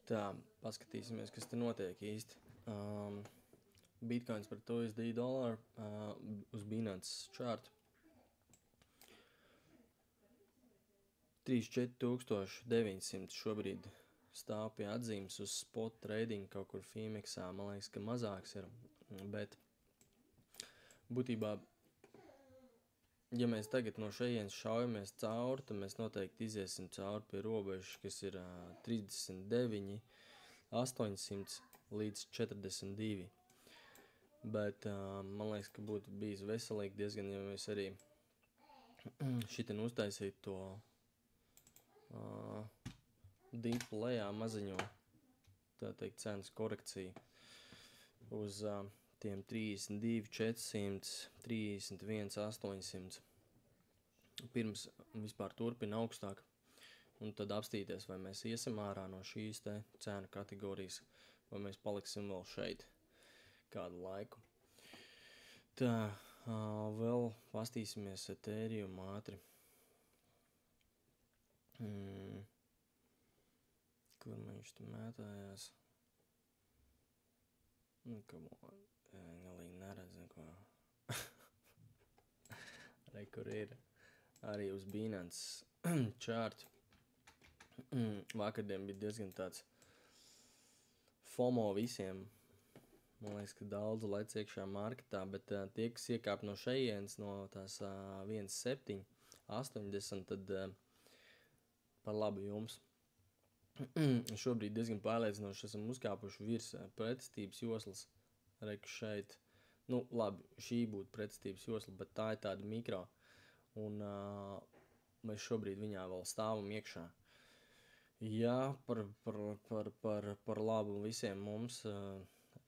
Tā, paskatīsimies, kas te notiek īsti. Bitcoins par to USD dolāru uz Binance chart. 34,900 šobrīd stāv pie atzīmes uz spot trading kaut kur Fīmeksā. Man liekas, ka mazāks ir, bet būtībā, ja mēs tagad no šejienes šaujamies cauri, tad mēs noteikti iziesim cauri pie robežas, kas ir 39, 800 līdz 42. Bet man liekas, ka būtu bijis veselīgi diezgan, ja mēs arī šitien uztaisītu to dipu lejā maziņo, tā teikt, cenas korekciju uz tiem 32, 400, 31, 800. Pirms vispār turpina augstāk, un tad apstīties, vai mēs iesim ārā no šīs te cenu kategorijas, vai mēs paliksim vēl šeit kādu laiku. Tā, vēl pastīsimies Ethereum ātri. Kur viņš tu mētājās? Come on. Galīgi neredz neko. Re, kur ir. Arī uz Binance chart. Vakardien bija diezgan tāds FOMO visiem. Man liekas, ka daudz lec iekšā marketā, bet tie, kas iekāp no šejienes, no tās 1,7, 80, tad par labu jums. Šobrīd diezgan pārliecinoši esam uzkāpuši virs pretestības joslas. Reku šeit. Nu, labi, šī būtu pretestības josla, bet tā ir tāda mikro. Un mēs šobrīd viņā vēl stāvam iekšā. Ja par labu visiem mums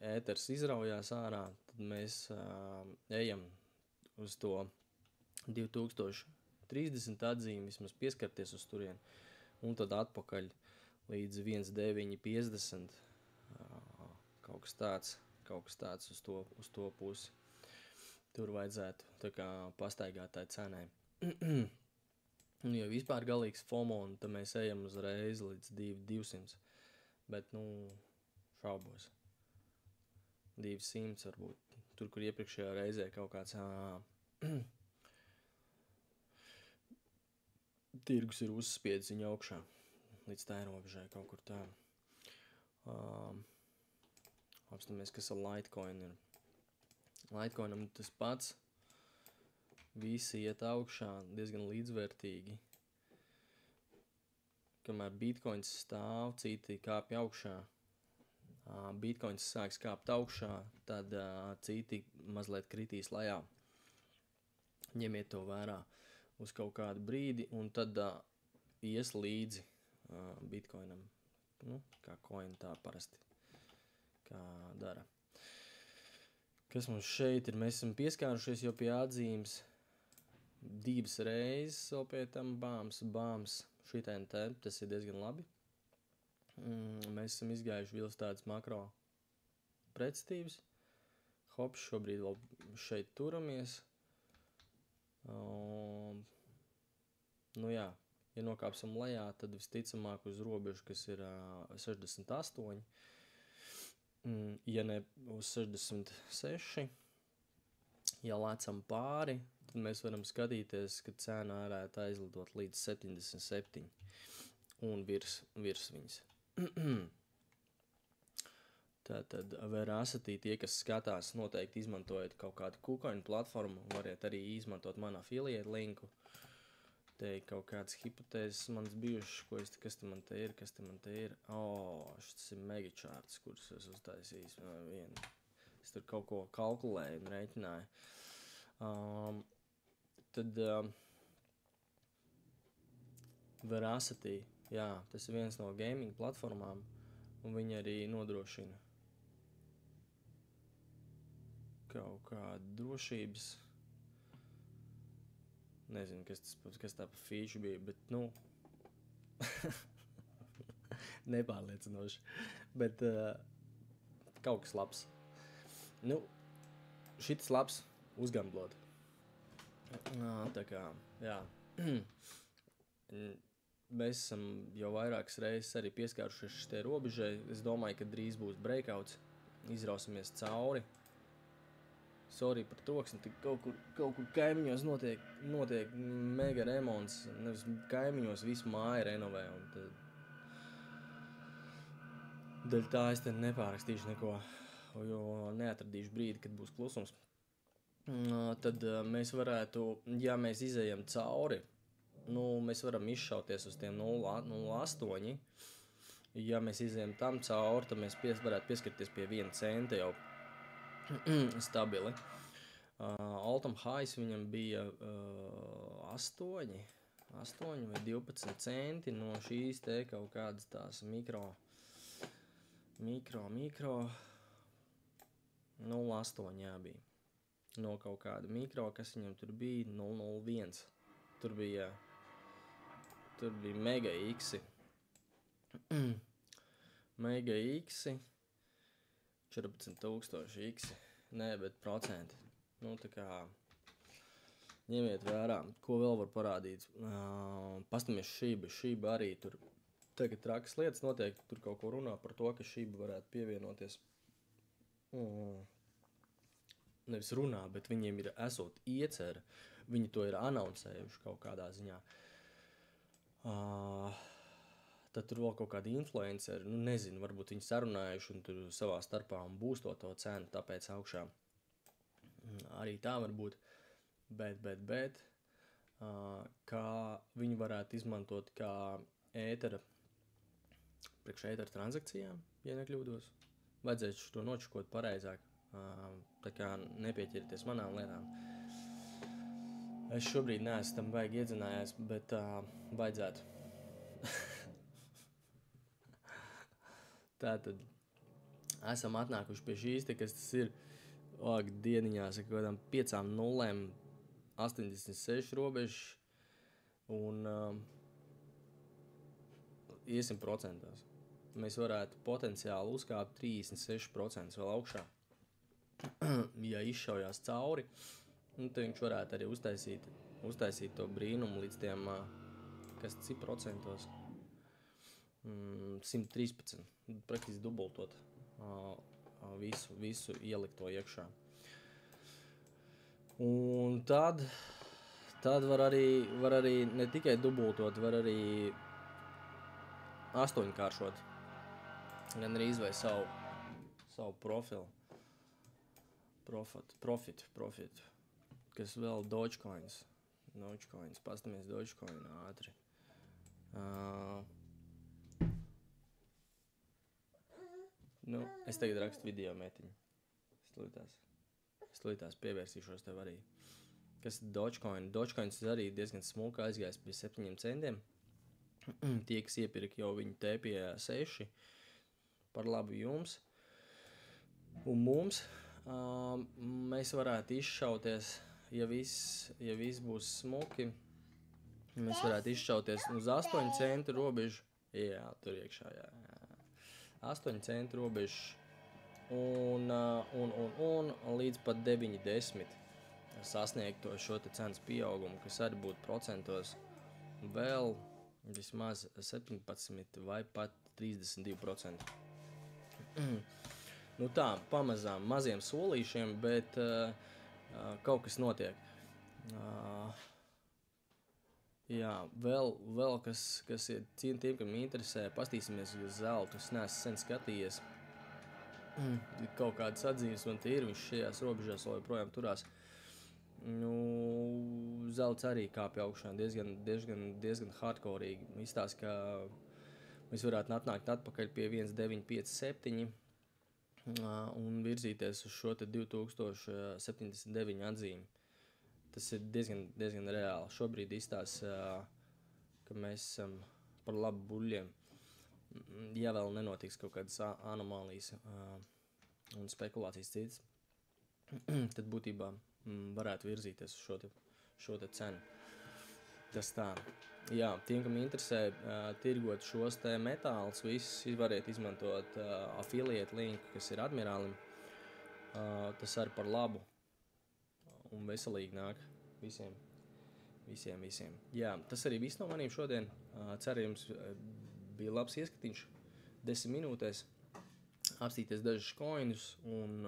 ēters izraujās ārā, tad mēs ejam uz to 2030 atzīmi, vismaz pieskarties uz turien, un tad atpakaļ līdz 1,950, kaut kas tāds uz to pusi. Tur vajadzētu tā kā pastaigātāji cenai. Un ja vispār galīgs FOMO, tad mēs ejam uzreiz līdz 200, bet, šaubos. 200 varbūt, tur, kur iepriekšējā reizē kaut kāds tirgus ir uzspiedis viņu augšā, līdz tā robežai kaut kur tā. Apstāmies, kas ar Litecoin ir. Litecoinam tas pats, visi iet augšā diezgan līdzvērtīgi. Kamēr Bitcoins stāv, citi kāpj augšā. Bitcoins sāks kāpt augšā, tad citi mazliet kritīs lejā. Ņemiet to vērā uz kaut kādu brīdi, un tad ies līdzi Bitcoinam. Kā coin tā parasti, kā dara. Kas mums šeit ir? Mēs esam pieskārušies jau pie atzīmes 2 reizes, vēl pie tam bāms. Šitien te, tas ir diezgan labi. Mēs esam izgājuši vils tādas makro pretestības. Hops, šobrīd vēl šeit turamies. Jā, ja nokāpsim lejā, tad visticamāk uz robežu, kas ir 68. Ja ne uz 66. Ja lecam pāri, tad mēs varam skatīties, ka cena varētu aizlidot līdz 77 un virs viņas. Tātad Veracity, tie, kas skatās, noteikti izmantojot kaut kādu KuCoin platformu, variet arī izmantot manu affiliate linku. Te ir kaut kāds hipotēzes manas bijušas, kas te man te ir. Šis ir megacharts, kurus es uztaisījis. Es tur kaut ko kalkulēju un rēķināju. Tad Veracity, jā, tas ir viens no gaming platformām, un viņi arī nodrošina kaut kādu drošības. Nezinu, kas tā pa fīšu bija, bet, nepārliecinoši. Bet kaut kas labs. Šitas labs uzgamblot. Tā kā, jā. mēs esam jau vairākas reizes arī pieskārušies šitai robežai. Es domāju, ka drīz būs breakouts, izrausimies cauri. Sorry par troksni, tik kaut kur kaimiņos notiek mega remonts, nevis kaimiņos visu māju renovē, un tad dēļ tā es te nepārakstīšu neko, jo neatradīšu brīdi, kad būs klusums. Tad mēs varētu, ja mēs izejam cauri, mēs varam izšauties uz tiem 0,8. Ja mēs izejam tam cauri, tad mēs varētu pieskarties pie 1 centa jau stabili. All-time highs viņam bija 8 vai 12 centi no šīs te kaut kādas tās mikro 0,8 jābija. No kaut kāda mikro, kas viņam tur bija 0,01. Tur bija mega X. Mega X. 14,000 X. Nē, bet procenti. Tā kā ņemiet vērā, ko vēl var parādīt. Pastamies šība arī tur. Tagad trakas lietas notiek, tur kaut ko runā par to, ka šība varētu pievienoties. Nevis runā, bet viņiem ir esot iecer. Viņi to ir anonsējuši kaut kādā ziņā. Tad tur vēl kaut kādi influenceri, nezinu, varbūt viņi sarunājuši un tur savā starpā un būsto to cenu, tāpēc augšā. Arī tā var būt, bet kā viņi varētu izmantot kā priekš ētera transakcijām, ja nekļūdos. Vajadzēs to nočakot pareizāk, tā kā nepieķerties manām lietām. Es šobrīd neesmu tam baigi iedzinājās, bet vajadzētu. Tātad esam atnākuši pie šīs, kas tas ir dieniņās ar kaut kādām 5,086 robežas un iesim procentās. Mēs varētu potenciāli uzkāpt 36% vēl augšā. Ja izšaujās cauri, tad viņš varētu arī uztaisīt to brīnumu līdz tiem, kas tas ir procentos, 113, praktiski dubultot visu ielikt to iekšā. Un tad var arī ne tikai dubultot, var arī 8-kāršot, gan arī izvēl savu profilu. Profit, kas vēl Dogecoins, pastamies Dogecoin ātri. Es tagad rakstu video metiņu. Es līdās pievērsīšos tev arī. Kas ir Dogecoin? Dogecoins arī diezgan smuka aizgājis pie 7 centiem. Tie, kas iepirka jau viņu te pie 6, par labu jums un mums. Mēs varētu izšauties, ja viss būs smuki, mēs varētu izšauties uz 8 centu robežu. Jā, tur iekšā, jā. 8 centu robežu un līdz pat 9-10 sasniegt to šo te cenas pieaugumu, kas arī būtu procentos vēl vismaz 17 vai pat 32%. Tā, pamazām, maziem solīšiem, bet kaut kas notiek. Jā, vēl kas ir tiem, kam interesē, pastīsimies uz zeltu. Es neesmu sen skatījies. Kaut kādas atzīmes man te ir, viņš šajās robežās vēl joprojām turās. Zelts arī kāpja augšā, diezgan hardcoreīgi. Izstāst, ka mēs varētu atnākt atpakaļ pie 1,957 un virzīties uz šo te 2079 atzīmi. Tas ir diezgan reāli. Šobrīd izstāst, ka mēs esam par labu buļļiem. Ja vēl nenotiks kaut kādas anomālijas un spekulācijas citas, tad būtībā varētu virzīties uz šo te cenu. Tas tā. Jā, tiem, kam interesē tirgot šos te metālus, visus variet izmantot affiliate linku, kas ir Admirālim. Tas arī par labu un veselīgi nāk visiem Visiem. Jā, tas arī viss no maniem šodien. Ceru, jums bija labs ieskatiņš 10 minūtēs. Apstīties dažus coinus un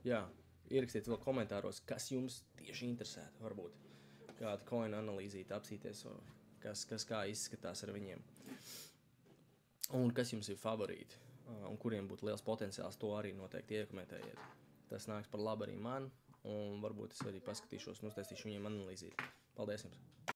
jā, ierakstiet vēl komentāros, kas jums tieši interesētu, varbūt kādu coinu analīzīt, apstīties, kas kā izskatās ar viņiem. Un kas jums ir favorīti, un kuriem būtu liels potenciāls, to arī noteikti iekomentējiet. Tas nāks par labu arī man, un varbūt es arī paskatīšos un uztaisīšu viņiem analīzīt. Paldies jums!